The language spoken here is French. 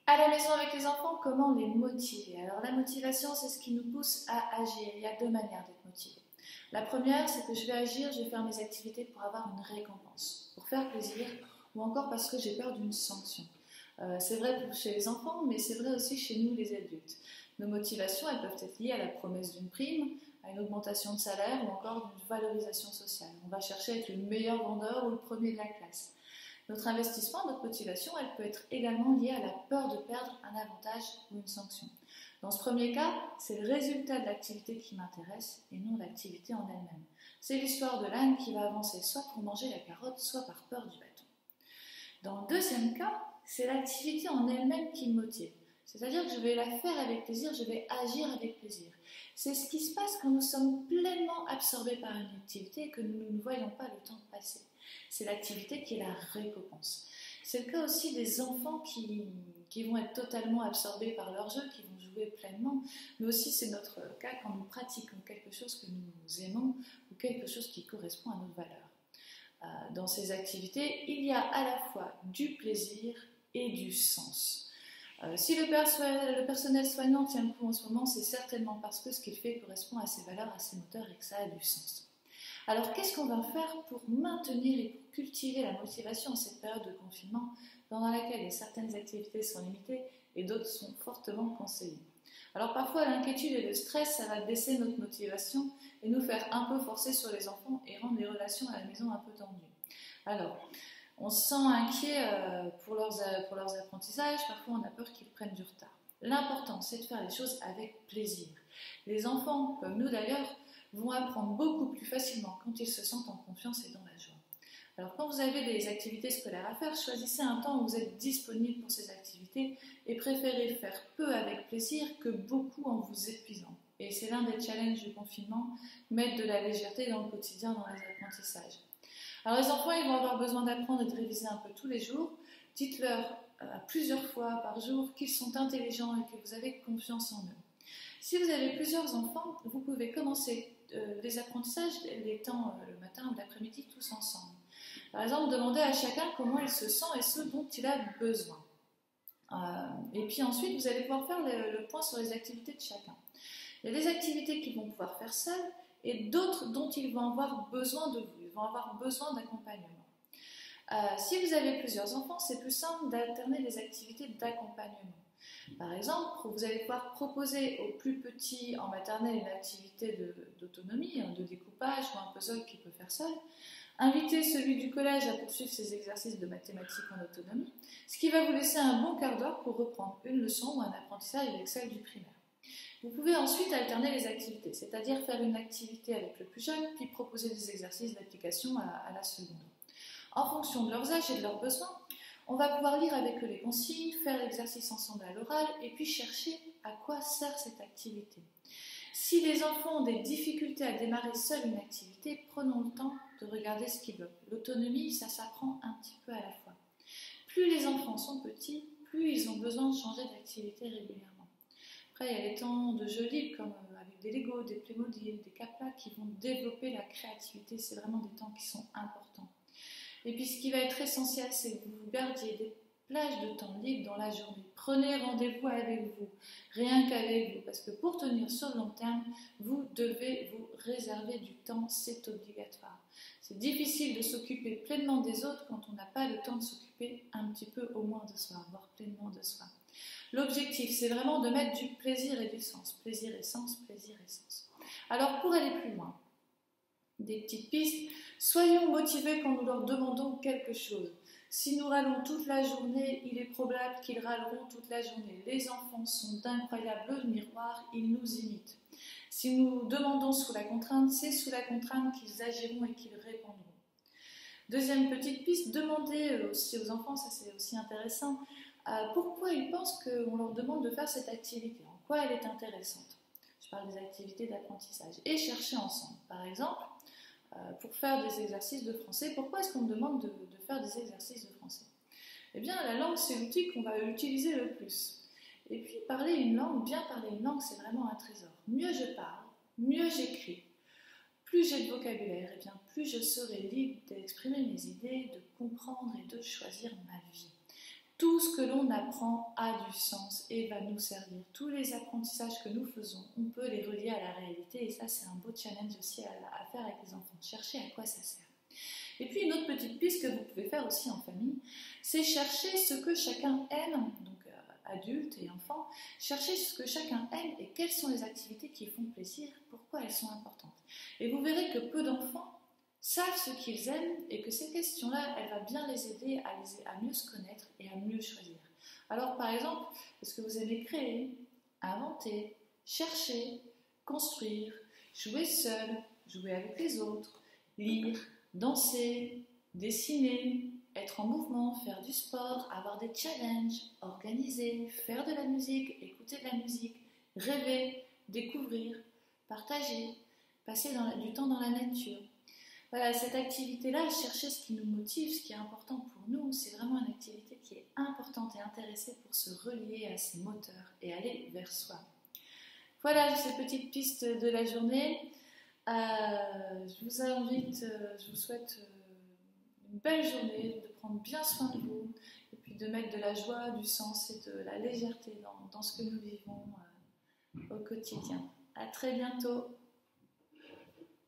À la maison avec les enfants, comment les motiver? Alors la motivation, c'est ce qui nous pousse à agir. Il y a deux manières d'être motivé. La première, c'est que je vais agir, je vais faire mes activités pour avoir une récompense, pour faire plaisir, ou encore parce que j'ai peur d'une sanction. C'est vrai chez les enfants, mais c'est vrai aussi chez nous les adultes. Nos motivations, elles peuvent être liées à la promesse d'une prime, à une augmentation de salaire ou encore d'une valorisation sociale. On va chercher à être le meilleur vendeur ou le premier de la classe. Notre investissement, notre motivation, elle peut être également liée à la peur de perdre un avantage ou une sanction. Dans ce premier cas, c'est le résultat de l'activité qui m'intéresse et non l'activité en elle-même. C'est l'histoire de l'âne qui va avancer soit pour manger la carotte, soit par peur du bâton. Dans le deuxième cas, c'est l'activité en elle-même qui me motive. C'est-à-dire que je vais la faire avec plaisir, je vais agir avec plaisir. C'est ce qui se passe quand nous sommes pleinement absorbés par une activité et que nous ne voyons pas le temps passer. C'est l'activité qui est la récompense. C'est le cas aussi des enfants qui vont être totalement absorbés par leur jeu, qui vont jouer pleinement, mais aussi c'est notre cas quand nous pratiquons quelque chose que nous aimons ou quelque chose qui correspond à nos valeurs. Dans ces activités, il y a à la fois du plaisir et du sens. Si le personnel soignant tient le coup en ce moment, c'est certainement parce que ce qu'il fait correspond à ses valeurs, à ses moteurs et que ça a du sens. Alors qu'est-ce qu'on va faire pour maintenir et pour cultiver la motivation en cette période de confinement pendant laquelle certaines activités sont limitées et d'autres sont fortement conseillées? Alors parfois l'inquiétude et le stress, ça va baisser notre motivation et nous faire un peu forcer sur les enfants et rendre les relations à la maison un peu tendues. Alors, on se sent inquiet pour leurs apprentissages, parfois on a peur qu'ils prennent du retard. L'important, c'est de faire les choses avec plaisir. Les enfants, comme nous d'ailleurs, vont apprendre beaucoup plus facilement quand ils se sentent en confiance et dans la joie. Alors quand vous avez des activités scolaires à faire, choisissez un temps où vous êtes disponible pour ces activités et préférez faire peu avec plaisir que beaucoup en vous épuisant. Et c'est l'un des challenges du confinement, mettre de la légèreté dans le quotidien, dans les apprentissages. Alors les enfants, ils vont avoir besoin d'apprendre et de réviser un peu tous les jours. Dites-leur plusieurs fois par jour qu'ils sont intelligents et que vous avez confiance en eux. Si vous avez plusieurs enfants, vous pouvez commencer les apprentissages, les temps le matin ou l'après-midi, tous ensemble. Par exemple, demandez à chacun comment il se sent et ce dont il a besoin. Et puis ensuite, vous allez pouvoir faire le point sur les activités de chacun. Il y a des activités qu'ils vont pouvoir faire seuls et d'autres dont ils vont avoir besoin de vous, ils vont avoir besoin d'accompagnement. Si vous avez plusieurs enfants, c'est plus simple d'alterner les activités d'accompagnement. Par exemple, vous allez pouvoir proposer aux plus petits en maternelle une activité d'autonomie, de découpage ou un puzzle qu'il peut faire seul. Invitez celui du collège à poursuivre ses exercices de mathématiques en autonomie, ce qui va vous laisser un bon quart d'heure pour reprendre une leçon ou un apprentissage avec celle du primaire. Vous pouvez ensuite alterner les activités, c'est-à-dire faire une activité avec le plus jeune, puis proposer des exercices d'application à la seconde. En fonction de leurs âges et de leurs besoins, on va pouvoir lire avec eux les consignes, faire l'exercice ensemble à l'oral et puis chercher à quoi sert cette activité. Si les enfants ont des difficultés à démarrer seuls une activité, prenons le temps de regarder ce qu'ils veulent. L'autonomie, ça s'apprend un petit peu à la fois. Plus les enfants sont petits, plus ils ont besoin de changer d'activité régulièrement. Après, il y a les temps de jeux libres, comme avec des Lego, des Playmobil, des Kappa, qui vont développer la créativité. C'est vraiment des temps qui sont importants. Et puis, ce qui va être essentiel, c'est que vous gardiez des plages de temps libre dans la journée. Prenez rendez-vous avec vous, rien qu'avec vous, parce que pour tenir sur le long terme, vous devez vous réserver du temps, c'est obligatoire. C'est difficile de s'occuper pleinement des autres quand on n'a pas le temps de s'occuper un petit peu au moins de soi, voire pleinement de soi. L'objectif, c'est vraiment de mettre du plaisir et du sens. Plaisir et sens, plaisir et sens. Alors, pour aller plus loin, des petites pistes. Soyons motivés quand nous leur demandons quelque chose. Si nous râlons toute la journée, il est probable qu'ils râleront toute la journée. Les enfants sont d'incroyables miroirs, ils nous imitent. Si nous demandons sous la contrainte, c'est sous la contrainte qu'ils agiront et qu'ils répondront. Deuxième petite piste, demandez aussi aux enfants, ça c'est aussi intéressant, pourquoi ils pensent qu'on leur demande de faire cette activité, en quoi elle est intéressante. Je parle des activités d'apprentissage. Et chercher ensemble. Par exemple, pour faire des exercices de français, pourquoi est-ce qu'on me demande de faire des exercices de français? Eh bien, la langue, c'est l'outil qu'on va utiliser le plus. Et puis, parler une langue, bien parler une langue, c'est vraiment un trésor. Mieux je parle, mieux j'écris, plus j'ai de vocabulaire, et bien plus je serai libre d'exprimer mes idées, de comprendre et de choisir ma vie. Tout ce que l'on apprend a du sens et va nous servir. Tous les apprentissages que nous faisons, on peut les relier à la réalité et ça c'est un beau challenge aussi à faire avec les enfants. Chercher à quoi ça sert. Et puis une autre petite piste que vous pouvez faire aussi en famille, c'est chercher ce que chacun aime, donc adultes et enfants, chercher ce que chacun aime et quelles sont les activités qui font plaisir, pourquoi elles sont importantes. Et vous verrez que peu d'enfants savent ce qu'ils aiment et que ces questions-là, elles vont bien les aider à mieux se connaître et à mieux choisir. Alors par exemple, est-ce que vous aimez créer, inventer, chercher, construire, jouer seul, jouer avec les autres, lire, danser, dessiner, être en mouvement, faire du sport, avoir des challenges, organiser, faire de la musique, écouter de la musique, rêver, découvrir, partager, passer du temps dans la nature. Voilà, cette activité-là, chercher ce qui nous motive, ce qui est important pour nous, c'est vraiment une activité qui est importante et intéressée pour se relier à ses moteurs et aller vers soi. Voilà ces petites pistes de la journée. Je vous invite, je vous souhaite une belle journée, de prendre bien soin de vous et puis de mettre de la joie, du sens et de la légèreté dans ce que nous vivons au quotidien. À très bientôt.